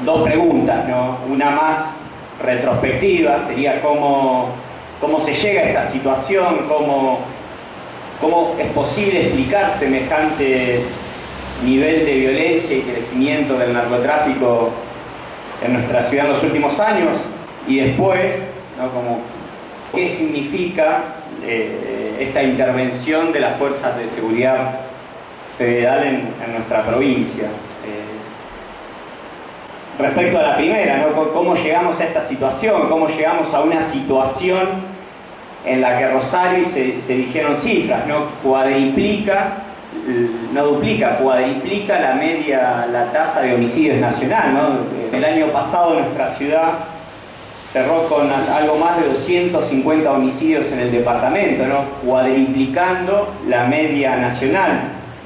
dos preguntas, ¿no? Una más retrospectiva sería cómo se llega a esta situación, cómo es posible explicar semejante nivel de violencia y crecimiento del narcotráfico en nuestra ciudad en los últimos años, y después, ¿no?, qué significa esta intervención de las fuerzas de seguridad federal en nuestra provincia. Respecto a la primera, ¿no?, cómo llegamos a esta situación, cómo llegamos a una situación en la que Rosario, se dijeron cifras, ¿no?, cuadriplica la tasa de homicidios nacional, ¿no? El año pasado nuestra ciudad cerró con algo más de 250 homicidios en el departamento, ¿no?, cuadriplicando la media nacional,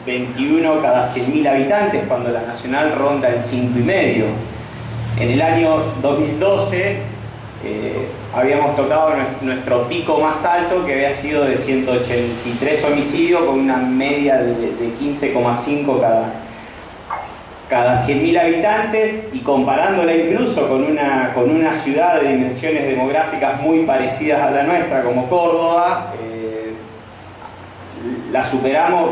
21 cada 100.000 habitantes, cuando la nacional ronda el 5,5. En el año 2012 habíamos tocado nuestro pico más alto, que había sido de 183 homicidios, con una media de 15,5 cada 100.000 habitantes, y comparándola incluso con una ciudad de dimensiones demográficas muy parecidas a la nuestra, como Córdoba, la superamos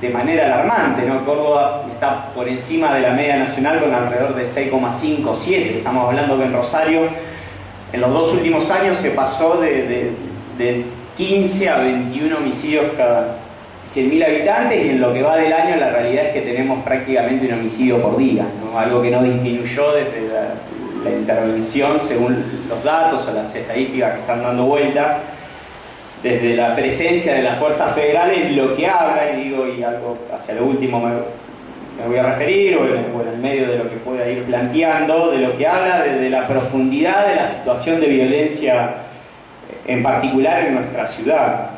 de manera alarmante, ¿no? Córdoba está por encima de la media nacional con alrededor de 6,5 o 7. Estamos hablando que en Rosario en los 2 últimos años se pasó de 15 a 21 homicidios cada 100.000 habitantes, y en lo que va del año la realidad es que tenemos prácticamente un homicidio por día, ¿no? Algo que no disminuyó desde la intervención, según los datos o las estadísticas que están dando vuelta desde la presencia de las fuerzas federales. Lo que habla, y algo hacia lo último me voy a referir, o en el medio de lo que pueda ir planteando, de lo que habla de la profundidad de la situación de violencia, en particular en nuestra ciudad.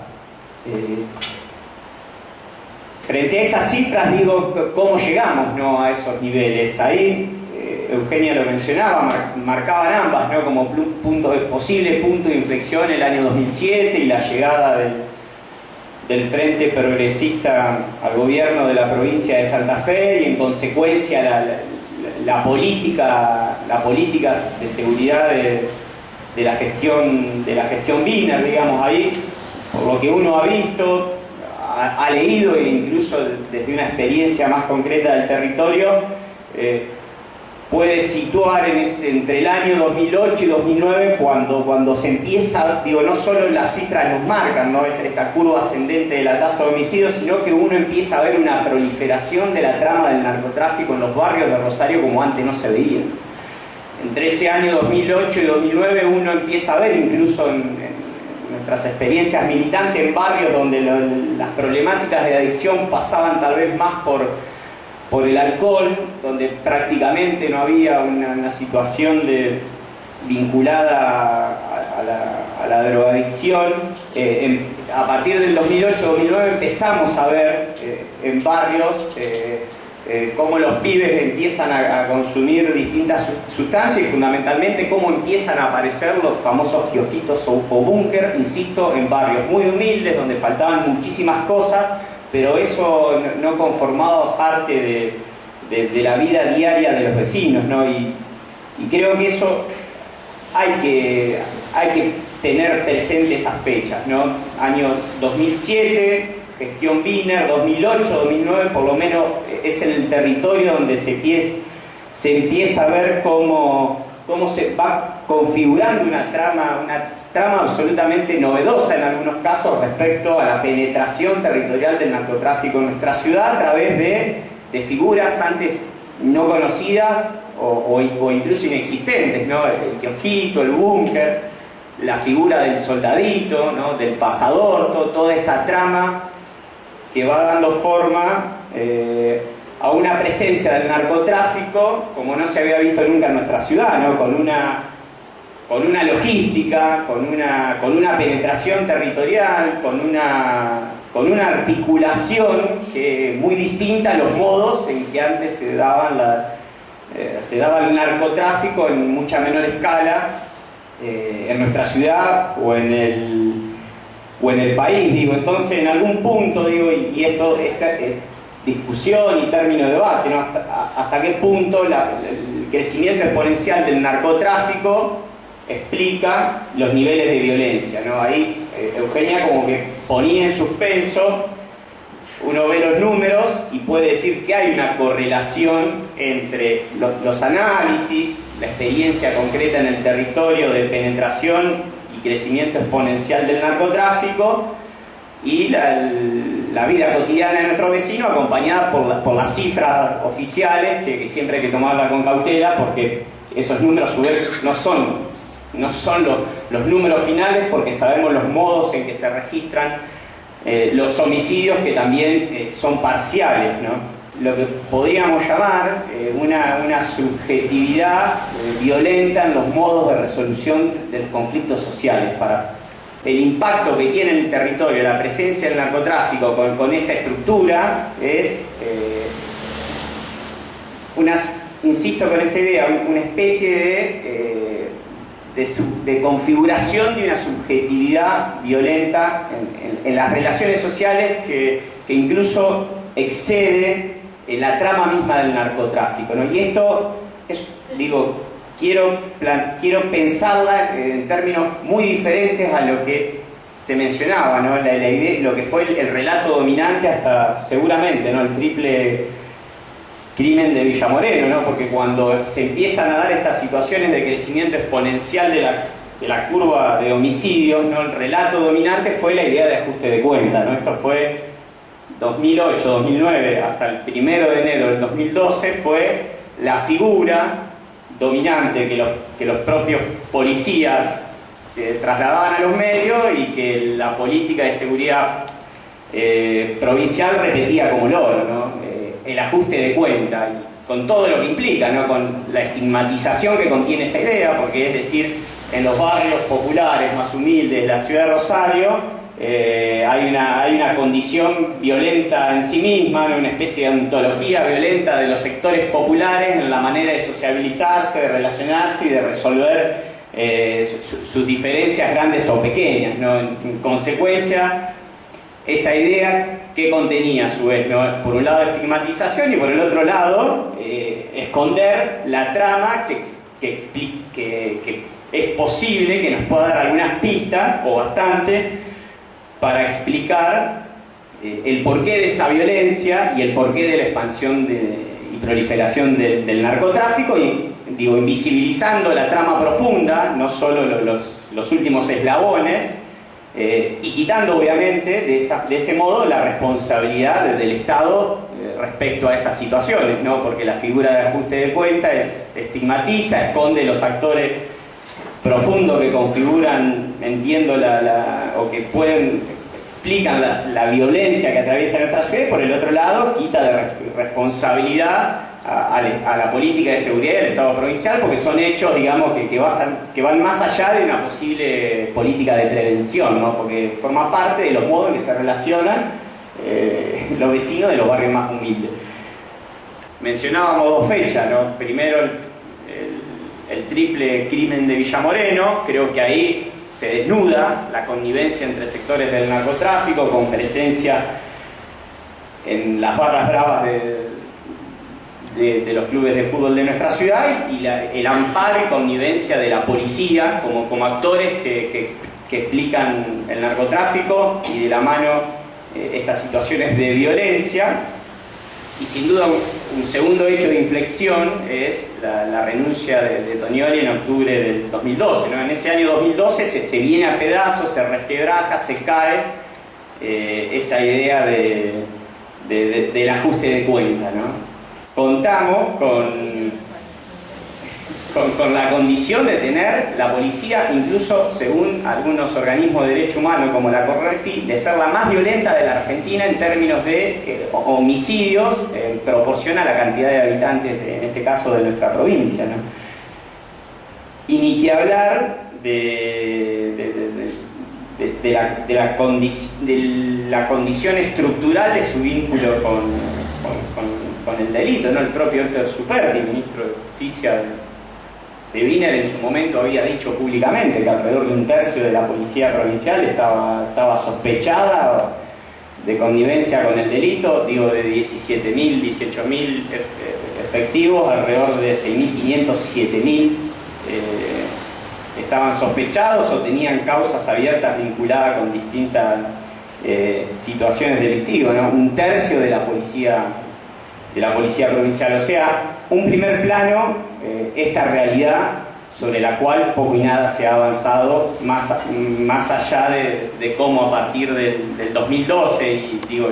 Frente a esas cifras, ¿cómo llegamos, ¿no?, a esos niveles? Ahí Eugenia lo mencionaba, marcaban ambas, ¿no?, como posible punto de inflexión el año 2007 y la llegada del Frente Progresista al gobierno de la provincia de Santa Fe, y en consecuencia la política de seguridad de la gestión Wiener, digamos. Ahí, por lo que uno ha visto, ha leído, e incluso desde una experiencia más concreta del territorio, puede situar entre el año 2008 y 2009 cuando se empieza, no solo las cifras nos marcan, ¿no?, esta curva ascendente de la tasa de homicidios, sino que uno empieza a ver una proliferación de la trama del narcotráfico en los barrios de Rosario como antes no se veía. Entre ese año 2008 y 2009 uno empieza a ver, incluso en nuestras experiencias militantes, en barrios donde las problemáticas de adicción pasaban tal vez más por el alcohol, donde prácticamente no había una situación vinculada a la drogadicción. A partir del 2008-2009 empezamos a ver en barrios cómo los pibes empiezan a consumir distintas sustancias, y fundamentalmente cómo empiezan a aparecer los famosos kiosquitos o búnker, insisto, en barrios muy humildes donde faltaban muchísimas cosas, pero eso no conformaba parte de la vida diaria de los vecinos, ¿no? Y creo que eso hay que tener presente esas fechas, ¿no? Año 2007, gestión Wiener, 2008, 2009, por lo menos es en el territorio donde se empieza a ver cómo se va configurando una trama absolutamente novedosa en algunos casos respecto a la penetración territorial del narcotráfico en nuestra ciudad, a través de figuras antes no conocidas o incluso inexistentes, ¿no? El kiosquito, el búnker, la figura del soldadito, ¿no?, del pasador, toda esa trama que va dando forma a una presencia del narcotráfico como no se había visto nunca en nuestra ciudad, ¿no?, con una logística, con una penetración territorial, con una articulación muy distinta a los modos en que antes se daba el narcotráfico en mucha menor escala en nuestra ciudad o en el país. Entonces, en algún punto, y esta discusión y término de debate, ¿no?, hasta qué punto crecimiento exponencial del narcotráfico explica los niveles de violencia, ¿no? Ahí Eugenia como que ponía en suspenso, uno ve los números y puede decir que hay una correlación entre los análisis, la experiencia concreta en el territorio de penetración y crecimiento exponencial del narcotráfico y la vida cotidiana de nuestro vecino, acompañada por las cifras oficiales, que siempre hay que tomarla con cautela, porque esos números a su vez no son los números finales, porque sabemos los modos en que se registran los homicidios, que también son parciales, ¿no? Lo que podríamos llamar una subjetividad violenta en los modos de resolución de los conflictos sociales. Para el impacto que tiene en el territorio la presencia del narcotráfico con esta estructura es insisto con esta idea, una especie de configuración de una subjetividad violenta en las relaciones sociales que incluso excede la trama misma del narcotráfico, ¿no? Y esto es, digo, quiero pensarla en términos muy diferentes a lo que se mencionaba, ¿no? La idea, lo que fue el relato dominante hasta seguramente, ¿no? El triple crimen de Villa Moreno, ¿no? Porque cuando se empiezan a dar estas situaciones de crecimiento exponencial de la curva de homicidios, ¿no? El relato dominante fue la idea de ajuste de cuenta, ¿no? Esto fue 2008, 2009, hasta el 1 de enero del 2012, fue la figura dominante que los propios policías trasladaban a los medios y que la política de seguridad provincial repetía como loro, ¿no? El ajuste de cuenta, y con todo lo que implica, ¿no? Con la estigmatización que contiene esta idea, porque es decir, en los barrios populares más humildes de la ciudad de Rosario hay una condición violenta en sí misma, una especie de ontología violenta de los sectores populares en la manera de sociabilizarse, de relacionarse y de resolver sus diferencias grandes o pequeñas, ¿no? En consecuencia, esa idea que contenía a su vez, ¿no? Por un lado estigmatización y por el otro lado esconder la trama que es posible que nos pueda dar algunas pistas o bastante para explicar el porqué de esa violencia y el porqué de la expansión y proliferación del narcotráfico, y digo, invisibilizando la trama profunda, no solo los últimos eslabones, y quitando obviamente de ese modo la responsabilidad del Estado respecto a esas situaciones, ¿no? Porque la figura de ajuste de cuenta estigmatiza, esconde los actores profundos que configuran, entiendo, o que explican la violencia que atraviesa nuestra ciudad, y por el otro lado quita de responsabilidad a la política de seguridad del Estado provincial, porque son hechos, digamos, que van más allá de una posible política de prevención, ¿no? Porque forma parte de los modos en que se relacionan los vecinos de los barrios más humildes. Mencionábamos dos fechas, ¿no? Primero el triple crimen de Villa Moreno. Creo que ahí se desnuda la connivencia entre sectores del narcotráfico, con presencia en las barras bravas de los clubes de fútbol de nuestra ciudad, y el amparo y connivencia de la policía como actores que explican el narcotráfico, y de la mano estas situaciones de violencia. Y sin duda un segundo hecho de inflexión es la renuncia de Tonioli en octubre del 2012, ¿no? En ese año 2012 se viene a pedazos, se resquebraja, se cae esa idea del ajuste de cuenta, ¿no? Contamos con la condición de tener la policía, incluso según algunos organismos de derecho humano como la Correpi, de ser la más violenta de la Argentina en términos de homicidios en proporción a la cantidad de habitantes, en este caso de nuestra provincia, ¿no? Y ni que hablar de la condición estructural de su vínculo con el delito, ¿no? El propio Héctor Superti, ministro de Justicia de Wiener, en su momento había dicho públicamente que alrededor de un tercio de la policía provincial estaba sospechada de connivencia con el delito, digo, de 17.000, 18.000 efectivos, alrededor de 6.500, 7.000 estaban sospechados o tenían causas abiertas vinculadas con distintas situaciones delictivas, ¿no? Un tercio de la policía provincial. O sea, un primer plano, esta realidad sobre la cual poco y nada se ha avanzado, más allá de cómo a partir del 2012, y digo,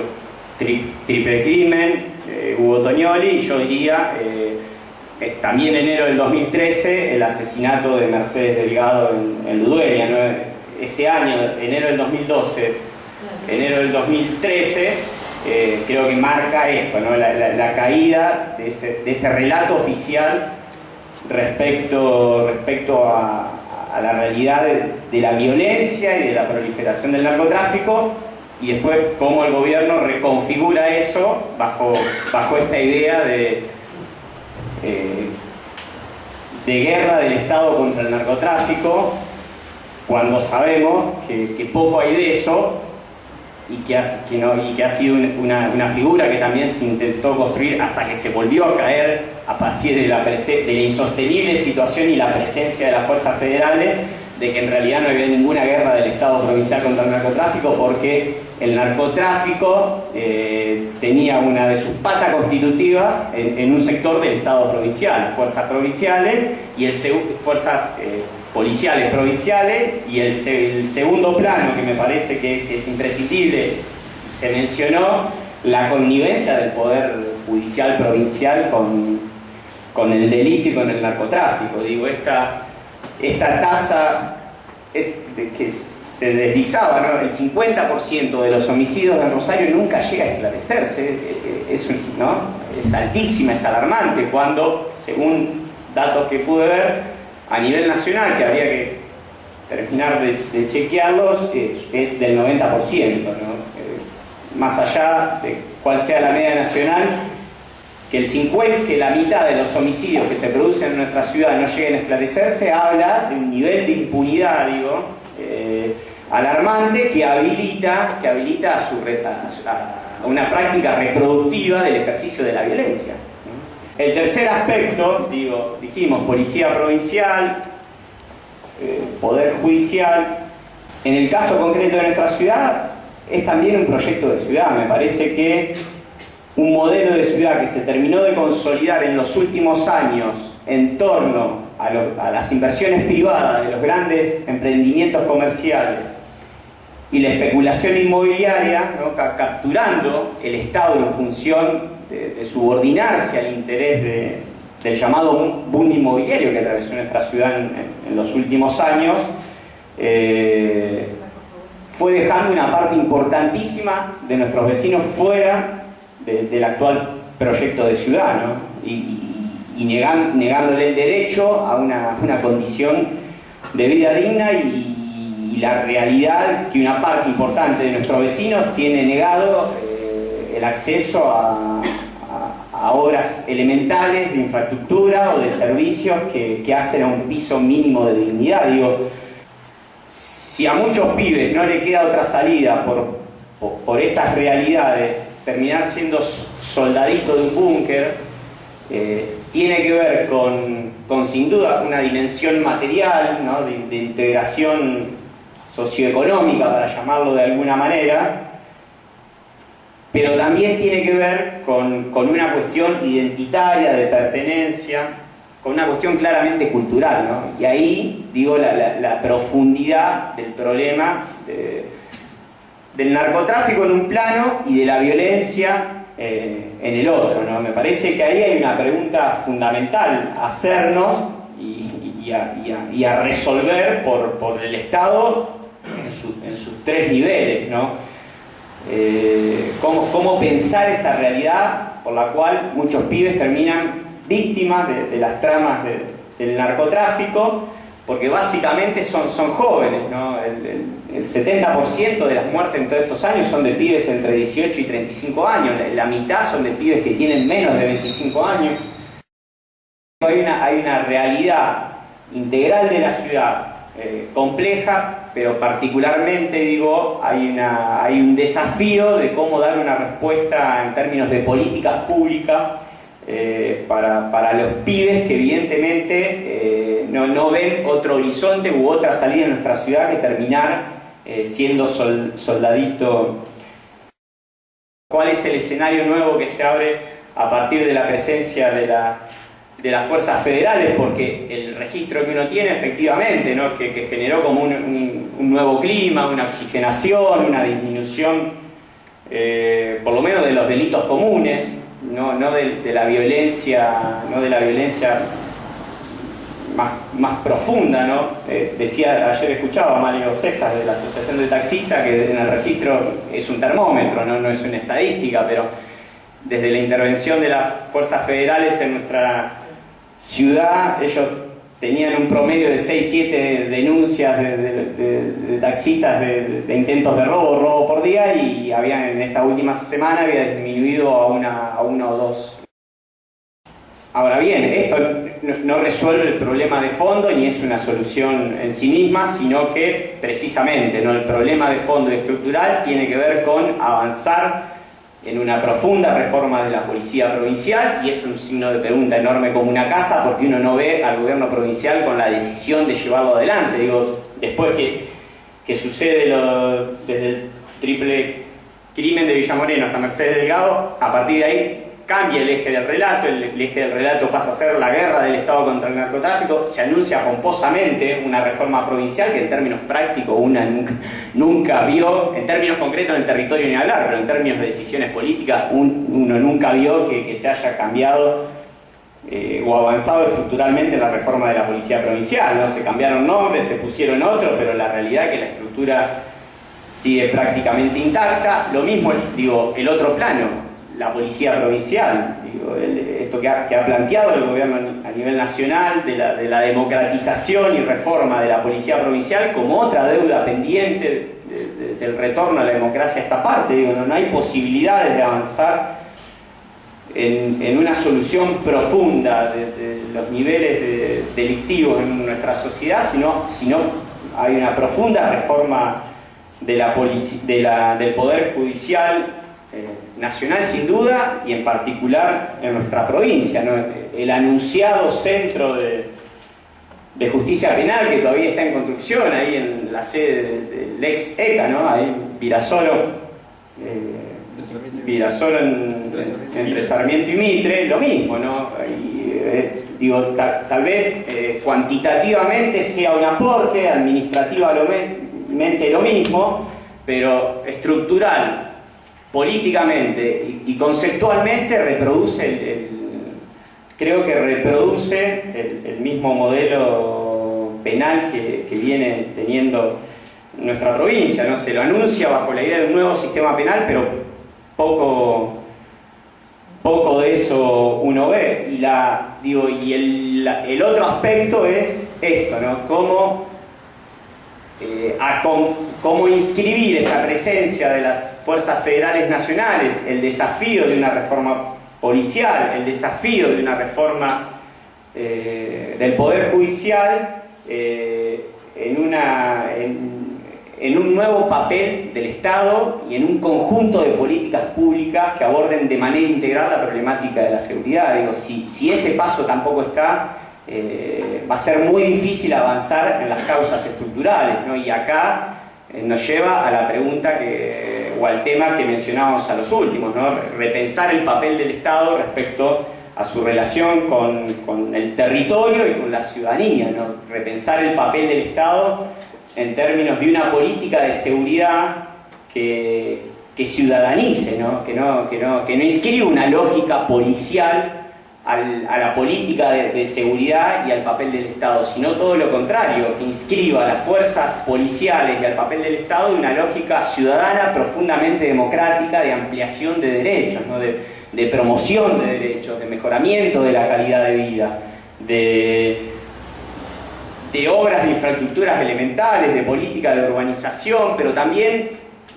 triple crimen, Hugo Tognoli, y yo diría, también enero del 2013, el asesinato de Mercedes Delgado en Ludueña, ¿no? Ese año, enero del 2012, enero del 2013, creo que marca esto, ¿no? La caída de ese relato oficial respecto a la realidad de la violencia y de la proliferación del narcotráfico, y después cómo el gobierno reconfigura eso bajo esta idea de guerra del Estado contra el narcotráfico, cuando sabemos que poco hay de eso, y que ha sido una figura que también se intentó construir hasta que se volvió a caer a partir de la insostenible situación y la presencia de las fuerzas federales, de que en realidad no había ninguna guerra del Estado provincial contra el narcotráfico, porque el narcotráfico tenía una de sus patas constitutivas en un sector del Estado provincial, fuerzas provinciales y fuerzas policiales provinciales, y el segundo plano que me parece que es imprescindible, se mencionó la connivencia del Poder Judicial provincial con el delito y con el narcotráfico. Digo, esta tasa que se deslizaba, ¿no? El 50% de los homicidios en Rosario nunca llega a esclarecerse, ¿no? Es altísima, es alarmante, cuando, según datos que pude ver, a nivel nacional, que habría que terminar de chequearlos, es del 90%, ¿no? Más allá de cuál sea la media nacional, que la mitad de los homicidios que se producen en nuestra ciudad no lleguen a esclarecerse, habla de un nivel de impunidad, alarmante, que habilita a una práctica reproductiva del ejercicio de la violencia. El tercer aspecto, dijimos, policía provincial, poder judicial. En el caso concreto de nuestra ciudad, es también un proyecto de ciudad. Me parece que un modelo de ciudad que se terminó de consolidar en los últimos años en torno a las inversiones privadas de los grandes emprendimientos comerciales y la especulación inmobiliaria, ¿no? Capturando el Estado en función de subordinarse al interés del llamado boom inmobiliario que atravesó nuestra ciudad en los últimos años, fue dejando una parte importantísima de nuestros vecinos fuera del actual proyecto de ciudad, ¿no? Y negándole el derecho a una condición de vida digna, y la realidad que una parte importante de nuestros vecinos tiene negado el acceso a obras elementales de infraestructura o de servicios que hacen a un piso mínimo de dignidad. Si a muchos pibes no le queda otra salida por estas realidades, terminar siendo soldadito de un búnker, tiene que ver con sin duda una dimensión material, ¿no? de integración socioeconómica, para llamarlo de alguna manera, pero también tiene que ver con una cuestión identitaria, de pertenencia, con una cuestión claramente cultural, ¿no? Y ahí, la profundidad del problema del narcotráfico en un plano y de la violencia en el otro, ¿no? Me parece que ahí hay una pregunta fundamental a hacernos y a resolver por el Estado en sus tres niveles, ¿no? Cómo pensar esta realidad por la cual muchos pibes terminan víctimas de las tramas del narcotráfico, porque básicamente son jóvenes, ¿no? El 70% de las muertes en todos estos años son de pibes entre 18 y 35 años, la mitad son de pibes que tienen menos de 25 años. Hay una realidad integral de la ciudad, compleja, pero particularmente, hay un desafío de cómo dar una respuesta en términos de políticas públicas para los pibes que evidentemente no ven otro horizonte u otra salida en nuestra ciudad que terminar siendo soldadito. ¿Cuál es el escenario nuevo que se abre a partir de la presencia de las fuerzas federales? Porque el registro que uno tiene efectivamente, ¿no? que generó como un nuevo clima, una oxigenación, una disminución por lo menos de los delitos comunes, no de la violencia, más profunda, ¿no? Ayer escuchaba a Mario Cestas de la Asociación de Taxistas que en el registro es un termómetro, no es una estadística, pero desde la intervención de las fuerzas federales en nuestra ciudad, ellos tenían un promedio de 6-7 denuncias de taxistas de intentos de robo por día, y en esta última semana había disminuido a 1 o 2. Ahora bien, esto no resuelve el problema de fondo ni es una solución en sí misma, sino que precisamente, ¿no? El problema de fondo y estructural tiene que ver con avanzar en una profunda reforma de la policía provincial, y es un signo de pregunta enorme como una casa, porque uno no ve al gobierno provincial con la decisión de llevarlo adelante. Digo, después que sucede desde el triple crimen de Villa Moreno hasta Mercedes Delgado, a partir de ahí cambia el eje del relato, el eje del relato pasa a ser la guerra del Estado contra el narcotráfico, se anuncia pomposamente una reforma provincial que en términos prácticos una nunca vio, en términos concretos en el territorio ni hablar, pero en términos de decisiones políticas uno nunca vio que se haya cambiado o avanzado estructuralmente en la reforma de la policía provincial, ¿no? Se cambiaron nombres, se pusieron otros, pero la realidad es que la estructura sigue prácticamente intacta. Lo mismo, digo, el otro plano, la policía provincial, esto que ha planteado el gobierno a nivel nacional de la democratización y reforma de la policía provincial como otra deuda pendiente del retorno a la democracia a esta parte. No hay posibilidades de avanzar en una solución profunda de los niveles delictivos en nuestra sociedad si no hay una profunda reforma del Poder Judicial nacional, sin duda, y en particular en nuestra provincia, ¿no? El anunciado centro de justicia penal que todavía está en construcción ahí en la sede del ex ECA, ¿no? Ahí Virasoro entre Sarmiento y Mitre, lo mismo, ¿no? Tal vez cuantitativamente sea un aporte, administrativamente lo mismo, pero estructural, políticamente y conceptualmente creo que reproduce el mismo modelo penal que viene teniendo nuestra provincia, ¿no? Se lo anuncia bajo la idea de un nuevo sistema penal, pero poco de eso uno ve. Y el otro aspecto es esto, ¿no? Cómo inscribir esta presencia de las fuerzas federales nacionales, el desafío de una reforma policial, el desafío de una reforma del Poder Judicial en un nuevo papel del Estado y en un conjunto de políticas públicas que aborden de manera integral la problemática de la seguridad. Si ese paso tampoco está, va a ser muy difícil avanzar en las causas estructurales, ¿no? Y acá nos lleva a la pregunta o al tema que mencionábamos a los últimos, ¿no? Repensar el papel del Estado respecto a su relación con el territorio y con la ciudadanía, ¿no? Repensar el papel del Estado en términos de una política de seguridad que ciudadanice, ¿no? Que no inscriba una lógica policial a la política de seguridad y al papel del Estado, sino todo lo contrario, que inscriba a las fuerzas policiales y al papel del Estado en una lógica ciudadana profundamente democrática de ampliación de derechos, ¿no? de promoción de derechos, de mejoramiento de la calidad de vida, de obras de infraestructuras elementales, de política de urbanización, pero también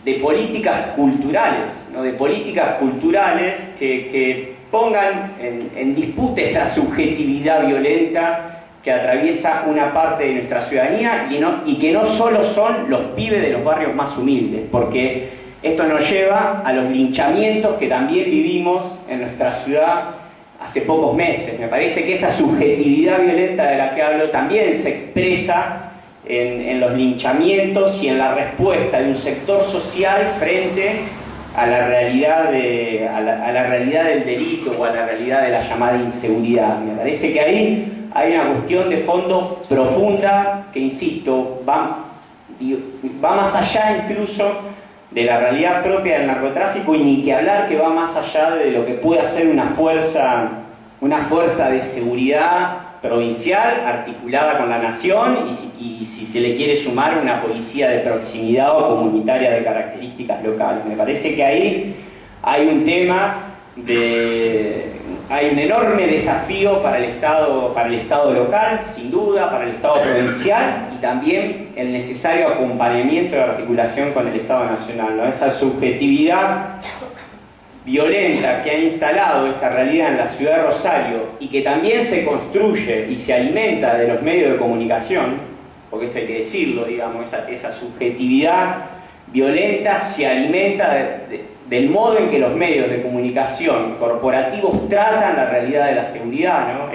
de políticas culturales, ¿no? De políticas culturales que pongan en disputa esa subjetividad violenta que atraviesa una parte de nuestra ciudadanía y que no solo son los pibes de los barrios más humildes, porque esto nos lleva a los linchamientos que también vivimos en nuestra ciudad hace pocos meses. Me parece que esa subjetividad violenta de la que hablo también se expresa en los linchamientos y en la respuesta de un sector social frente a la realidad, a la realidad del delito o a la realidad de la llamada inseguridad. Me parece que ahí hay una cuestión de fondo profunda que, insisto, va más allá incluso de la realidad propia del narcotráfico, y ni que hablar que va más allá de lo que puede hacer una fuerza de seguridad provincial articulada con la nación, y si se le quiere sumar una policía de proximidad o comunitaria de características locales. Me parece que ahí hay un tema hay un enorme desafío para el Estado local, sin duda, para el Estado provincial, y también el necesario acompañamiento y articulación con el Estado nacional, ¿no? Esa subjetividad violenta que ha instalado esta realidad en la ciudad de Rosario, y que también se construye y se alimenta de los medios de comunicación, porque esto hay que decirlo, digamos, esa subjetividad violenta se alimenta del modo en que los medios de comunicación corporativos tratan la realidad de la seguridad, ¿no?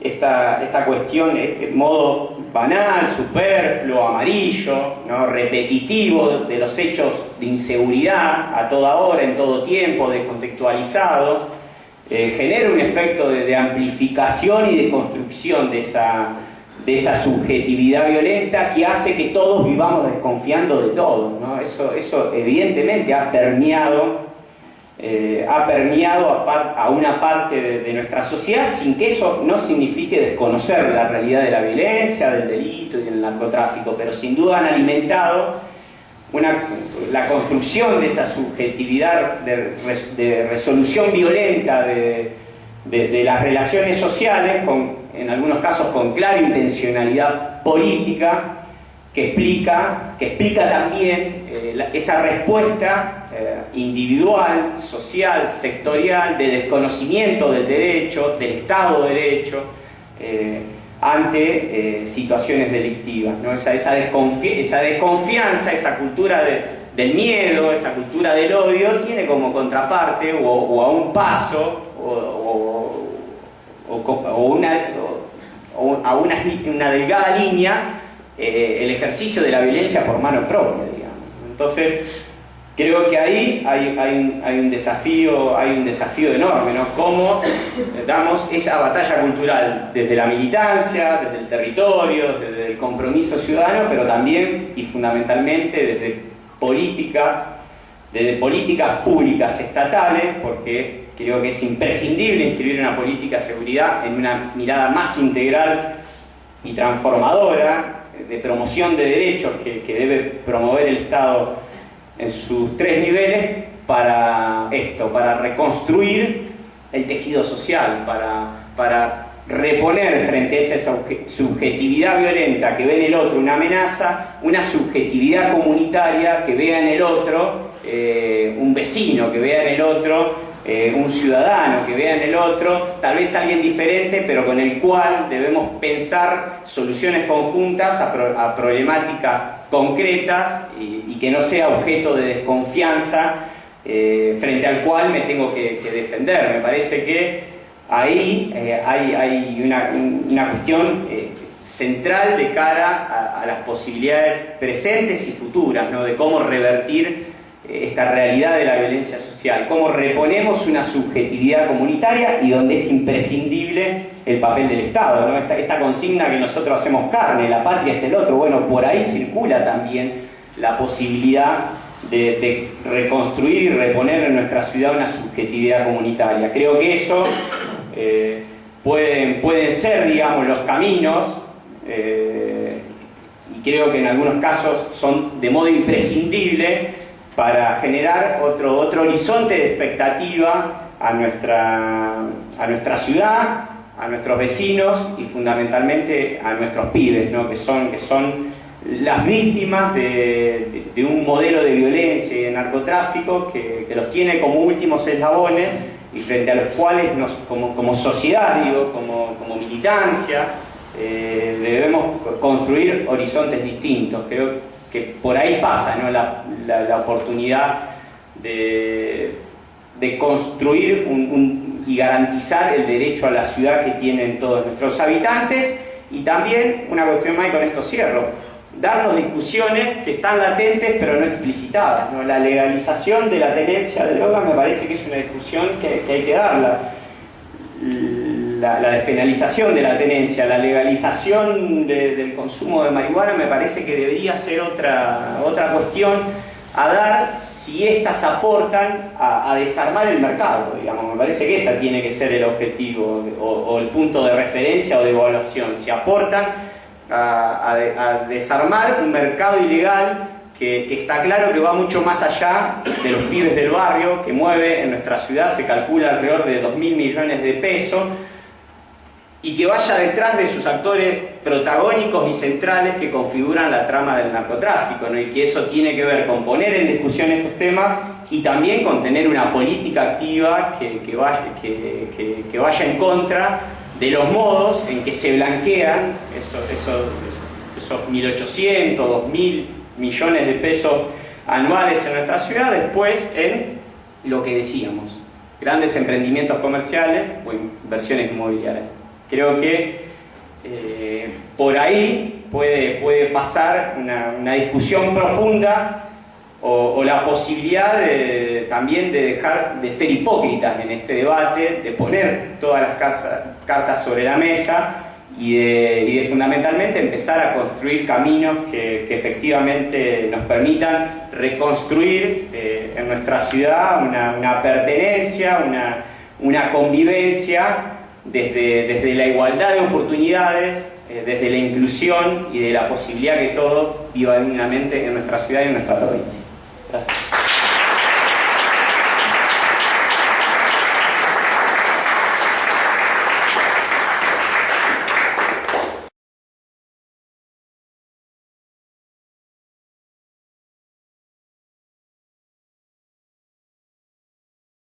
Esta cuestión, este modo banal, superfluo, amarillo, ¿no? Repetitivo de los hechos de inseguridad a toda hora, en todo tiempo, descontextualizado, genera un efecto de amplificación y de construcción de esa subjetividad violenta que hace que todos vivamos desconfiando de todo, ¿no? Eso evidentemente ha permeado a una parte de nuestra sociedad, sin que eso no signifique desconocer la realidad de la violencia, del delito y del narcotráfico, pero sin duda han alimentado la construcción de esa subjetividad de resolución violenta de las relaciones sociales, en algunos casos con clara intencionalidad política, que explica también esa respuesta individual, social, sectorial, de desconocimiento del derecho, del Estado de Derecho, ante situaciones delictivas, ¿no? Esa desconfianza, esa cultura del miedo, esa cultura del odio, tiene como contraparte o a un paso a una delgada línea el ejercicio de la violencia por mano propia, digamos. Entonces creo que ahí hay un desafío enorme, ¿no? Cómo damos esa batalla cultural desde la militancia, desde el territorio, desde el compromiso ciudadano, pero también y fundamentalmente desde políticas públicas estatales, porque creo que es imprescindible inscribir una política de seguridad en una mirada más integral y transformadora, de promoción de derechos que debe promover el Estado en sus tres niveles, para reconstruir el tejido social, para reponer frente a esa subjetividad violenta que ve en el otro una amenaza, una subjetividad comunitaria que vea en el otro un vecino, que vea en el otro un ciudadano, que vea en el otro tal vez alguien diferente, pero con el cual debemos pensar soluciones conjuntas a problemáticas concretas, y que no sea objeto de desconfianza frente al cual me tengo que defender. Me parece que ahí hay una cuestión central de cara a las posibilidades presentes y futuras, ¿no? De cómo revertir esta realidad de la violencia social, cómo reponemos una subjetividad comunitaria y donde es imprescindible el papel del Estado, ¿no? Esta consigna que nosotros hacemos carne, la patria es el otro. Bueno, por ahí circula también la posibilidad de reconstruir y reponer en nuestra ciudad una subjetividad comunitaria. Creo que eso pueden ser, digamos, los caminos, y creo que en algunos casos son de modo imprescindible para generar otro horizonte de expectativa a nuestra ciudad, a nuestros vecinos y fundamentalmente a nuestros pibes, ¿no? que son las víctimas de un modelo de violencia y de narcotráfico que los tiene como últimos eslabones, y frente a los cuales como sociedad, como militancia, debemos construir horizontes distintos. Creo que por ahí pasa, ¿no? la oportunidad de de construir y garantizar el derecho a la ciudad que tienen todos nuestros habitantes. Y también, una cuestión más, y con esto cierro, darnos discusiones que están latentes pero no explicitadas, ¿no? La legalización de la tenencia de drogas me parece que es una discusión que hay que darla. La despenalización de la tenencia, la legalización del consumo de marihuana me parece que debería ser otra cuestión a dar si éstas aportan a desarmar el mercado, digamos. Me parece que ese tiene que ser el objetivo o el punto de referencia o de evaluación, si aportan a desarmar un mercado ilegal que está claro que va mucho más allá de los pibes del barrio, que mueve en nuestra ciudad, se calcula alrededor de 2.000 millones de pesos, y que vaya detrás de sus actores protagónicos y centrales que configuran la trama del narcotráfico, ¿no? Y que eso tiene que ver con poner en discusión estos temas y también con tener una política activa que vaya en contra de los modos en que se blanquean esos 1.800, 2.000 millones de pesos anuales en nuestra ciudad, después en lo que decíamos, grandes emprendimientos comerciales o inversiones inmobiliarias. Creo que por ahí puede pasar una discusión profunda o la posibilidad también de dejar de ser hipócritas en este debate, de poner todas las cartas sobre la mesa y de fundamentalmente empezar a construir caminos que efectivamente nos permitan reconstruir en nuestra ciudad una pertenencia, una convivencia desde la igualdad de oportunidades, desde la inclusión y de la posibilidad que todos vivan dignamente en nuestra ciudad y en nuestra provincia. Gracias.